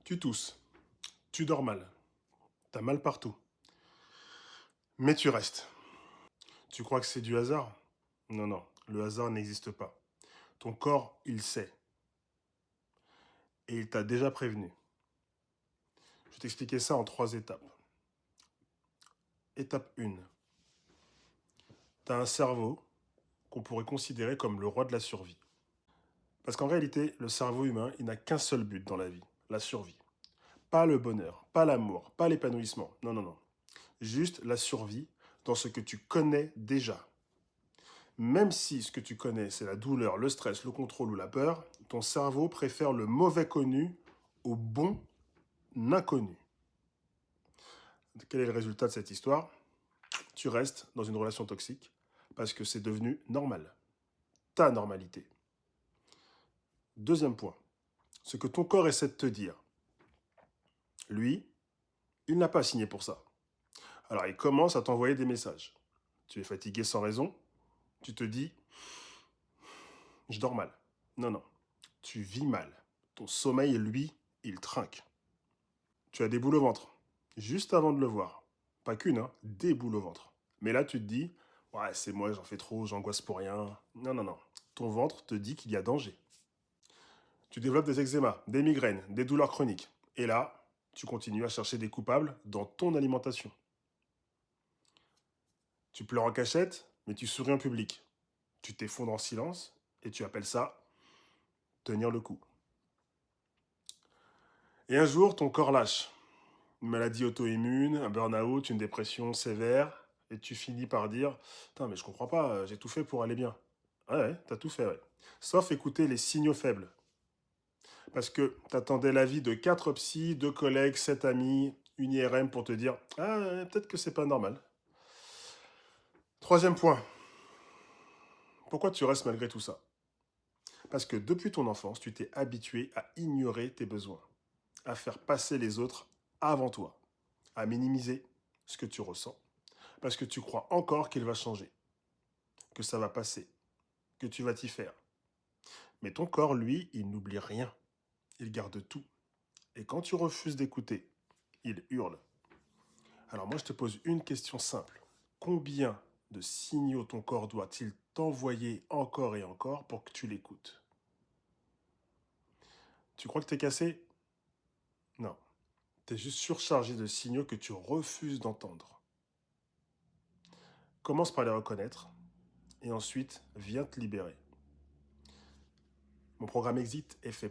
Tu tousses, tu dors mal, t'as mal partout, mais tu restes. Tu crois que c'est du hasard? Non, non, le hasard n'existe pas. Ton corps, il sait, et il t'a déjà prévenu. Je vais t'expliquer ça en 3 étapes. Étape 1. T'as un cerveau qu'on pourrait considérer comme le roi de la survie. Parce qu'en réalité, le cerveau humain, il n'a qu'un seul but dans la vie, la survie. Pas le bonheur, pas l'amour, pas l'épanouissement. Non, non, non. Juste la survie dans ce que tu connais déjà. Même si ce que tu connais, c'est la douleur, le stress, le contrôle ou la peur, ton cerveau préfère le mauvais connu au bon inconnu. Quel est le résultat de cette histoire? Tu restes dans une relation toxique parce que c'est devenu normal. Ta normalité. Deuxième point, ce que ton corps essaie de te dire. Lui, il n'a pas signé pour ça. Alors il commence à t'envoyer des messages. Tu es fatigué sans raison. Tu te dis, je dors mal. Non, non. Tu vis mal. Ton sommeil, lui, il trinque. Tu as des boules au ventre. Juste avant de le voir. Pas qu'une, hein, des boules au ventre. Mais là, tu te dis, ouais, c'est moi, j'en fais trop, j'angoisse pour rien. Non, non, non. Ton ventre te dit qu'il y a danger. Tu développes des eczémas, des migraines, des douleurs chroniques. Et là, tu continues à chercher des coupables dans ton alimentation. Tu pleures en cachette, mais tu souris en public. Tu t'effondres en silence et tu appelles ça tenir le coup. Et un jour, ton corps lâche. Une maladie auto-immune, un burn-out, une dépression sévère, et tu finis par dire putain, mais je comprends pas, j'ai tout fait pour aller bien. Ouais, ouais, t'as tout fait, ouais. Sauf écouter les signaux faibles. Parce que t'attendais l'avis de 4 psys, 2 collègues, 7 amis, une IRM pour te dire ah, peut-être que c'est pas normal. Troisième point, pourquoi tu restes malgré tout ça? Parce que depuis ton enfance, tu t'es habitué à ignorer tes besoins, à faire passer les autres avant toi, à minimiser ce que tu ressens, parce que tu crois encore qu'il va changer, que ça va passer, que tu vas t'y faire. Mais ton corps, lui, il n'oublie rien, il garde tout. Et quand tu refuses d'écouter, il hurle. Alors moi, je te pose une question simple. Combien de signaux ton corps doit-il t'envoyer encore et encore pour que tu l'écoutes? Tu crois que t'es cassé? Non. T'es juste surchargé de signaux que tu refuses d'entendre. Commence par les reconnaître et ensuite viens te libérer. Mon programme Exit est fait